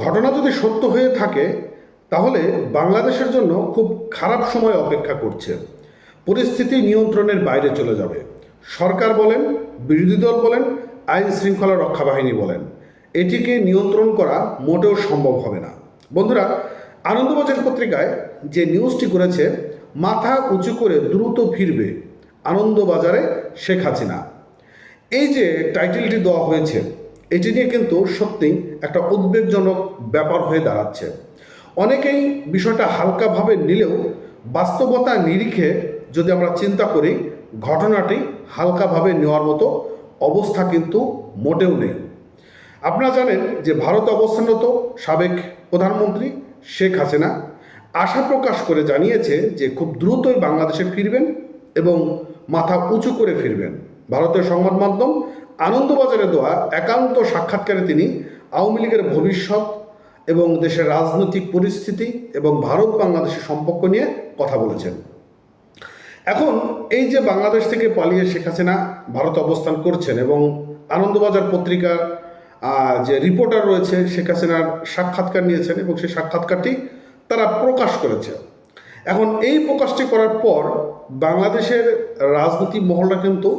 ঘটনা যদি সত্য হয়ে থাকে তাহলে বাংলাদেশের জন্য খুব খারাপ সময় অপেক্ষা করছে। পরিস্থিতি নিয়ন্ত্রণের বাইরে চলে যাবে। সরকার বলেন, বিরোধী দল বলেন, আইন শৃঙ্খলা রক্ষা বাহিনী বলেন, এটিকে নিয়ন্ত্রণ করা মোটেও সম্ভব হবে না। বন্ধুরা, আনন্দবাজার পত্রিকায় যে নিউজটি করেছে, মাথা উঁচু করে দ্রুত ফিরবে আনন্দবাজারে শেখ হাসিনা, এই যে টাইটেলটি দেওয়া হয়েছে, এটি নিয়ে কিন্তু সত্যিই একটা উদ্বেগজনক ব্যাপার হয়ে দাঁড়াচ্ছে। অনেকেই বিষয়টা হালকাভাবে নিলেও বাস্তবতা নিরিখে যদি আমরা চিন্তা করি, ঘটনাটি হালকাভাবে নেওয়ার মতো অবস্থা কিন্তু মোটেও নেই। আপনারা জানেন যে ভারতে অবস্থানরত সাবেক প্রধানমন্ত্রী শেখ হাসিনা আশা প্রকাশ করে জানিয়েছে যে খুব দ্রুতই বাংলাদেশে ফিরবেন এবং মাথা উঁচু করে ফিরবেন। ভারতের সংবাদ মাধ্যম আনন্দবাজারে দেওয়া একান্ত সাক্ষাৎকারে তিনি আওয়ামী লীগের ভবিষ্যৎ এবং দেশের রাজনৈতিক পরিস্থিতি এবং ভারত বাংলাদেশের সম্পর্ক নিয়ে কথা বলেছেন। এখন এই যে বাংলাদেশ থেকে পালিয়ে শেখ হাসিনা ভারতে অবস্থান করছেন এবং আনন্দবাজার পত্রিকার যে রিপোর্টার রয়েছে শেখ হাসিনার সাক্ষাৎকার নিয়েছেন এবং সেই সাক্ষাৎকারটি তারা প্রকাশ করেছে। এখন এই প্রকাশটি করার পর বাংলাদেশের রাজনৈতিক মহলটা কিন্তু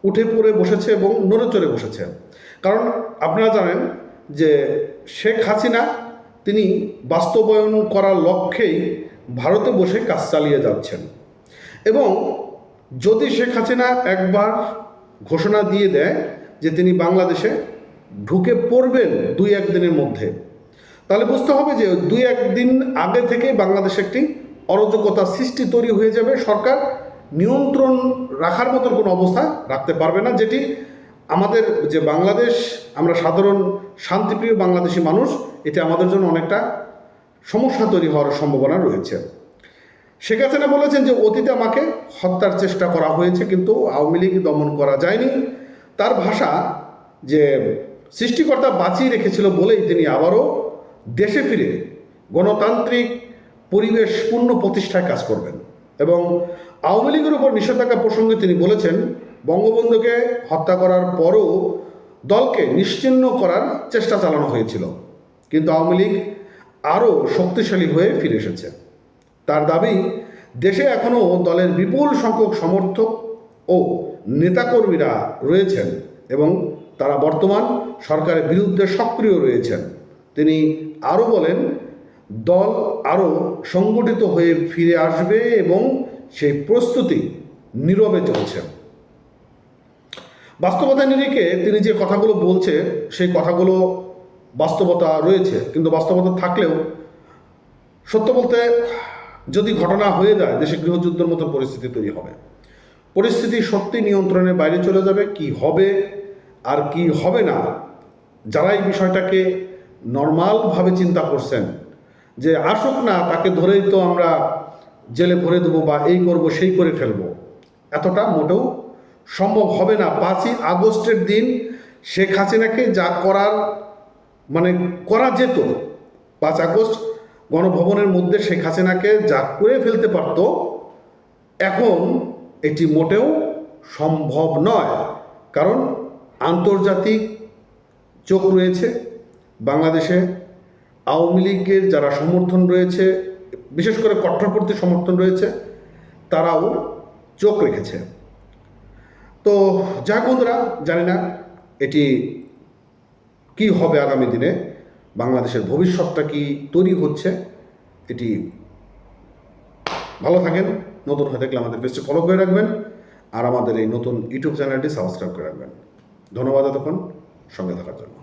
উঠে পড়ে বসেছে এবং নড়ে চড়ে বসেছে। কারণ আপনারা জানেন যে শেখ হাসিনা তিনি বাস্তবায়ন করার লক্ষ্যেই ভারতে বসে কাজ চালিয়ে যাচ্ছেন এবং যদি শেখ হাসিনা একবার ঘোষণা দিয়ে দেয় যে তিনি বাংলাদেশে ঢুকে পড়বেন 2-1 দিনের মধ্যে, তাহলে বুঝতে হবে যে 2-1 দিন আগে থেকে বাংলাদেশে একটি অরাজকতা সৃষ্টি তৈরি হয়ে যাবে। সরকার নিয়ন্ত্রণ রাখার মতন কোনো অবস্থা রাখতে পারবে না, যেটি আমাদের যে বাংলাদেশ, আমরা সাধারণ শান্তিপ্রিয় বাংলাদেশি মানুষ, এটি আমাদের জন্য অনেকটা সমস্যা তৈরি হওয়ার সম্ভাবনা রয়েছে। শেখ হাসিনা বলেছেন যে অতীতে আমাকে হত্যার চেষ্টা করা হয়েছে কিন্তু আওয়ামী লীগ দমন করা যায়নি। তার ভাষা যে সৃষ্টিকর্তা বাঁচিয়ে রেখেছিল বলেই তিনি আবারও দেশে ফিরে গণতান্ত্রিক পরিবেশ পূর্ণ প্রতিষ্ঠায় কাজ করবেন এবং আওয়ামী লীগের উপর নিষেধাজ্ঞা প্রসঙ্গে তিনি বলেছেন বঙ্গবন্ধুকে হত্যা করার পরও দলকে নিশ্চিহ্ন করার চেষ্টা চালানো হয়েছিল কিন্তু আওয়ামী লীগ আরও শক্তিশালী হয়ে ফিরে এসেছে। তার দাবি, দেশে এখনও দলের বিপুল সংখ্যক সমর্থক ও নেতাকর্মীরা রয়েছেন এবং তারা বর্তমান সরকারের বিরুদ্ধে সক্রিয় রয়েছেন। তিনি আরও বলেন, দল আরও সংগঠিত হয়ে ফিরে আসবে এবং সেই প্রস্তুতি নীরবে চলছে। বাস্তবতা নিরিখে তিনি যে কথাগুলো বলছে সেই কথাগুলো বাস্তবতা রয়েছে, কিন্তু বাস্তবতা থাকলেও সত্য বলতে যদি ঘটনা হয়ে যায় দেশে গৃহযুদ্ধের মতো পরিস্থিতি তৈরি হবে। পরিস্থিতি সত্যি নিয়ন্ত্রণের বাইরে চলে যাবে। কি হবে আর কি হবে না, যারা এই বিষয়টাকে নর্মালভাবে চিন্তা করছেন যে আসুক না, তাকে ধরেই তো আমরা জেলে ভরে দেবো বা এই করব সেই করে ফেলবো, এতটা মোটেও সম্ভব হবে না। 5ই আগস্টের দিন শেখ হাসিনাকে যা করার করা যেত, 5 আগস্ট গণভবনের মধ্যে শেখ হাসিনাকে যা করে ফেলতে পারত, এখন এটি মোটেও সম্ভব নয়। কারণ আন্তর্জাতিক চোখ রয়েছে বাংলাদেশে, আওয়ামী লীগের যারা সমর্থন রয়েছে, বিশেষ করে কট্টরপন্থী সমর্থন রয়েছে, তারাও চোখ রেখেছে। তো যাক বন্ধুরা, জানি না এটি কি হবে আগামী দিনে, বাংলাদেশের ভবিষ্যৎটা কি তৈরি হচ্ছে। এটি ভালো থাকেন। নতুন হয়ে থাকলে আমাদের পেজটি ফলো করে রাখবেন আর আমাদের এই নতুন ইউটিউব চ্যানেলটি সাবস্ক্রাইব করে রাখবেন। ধন্যবাদ এতক্ষণ সঙ্গে থাকার জন্য।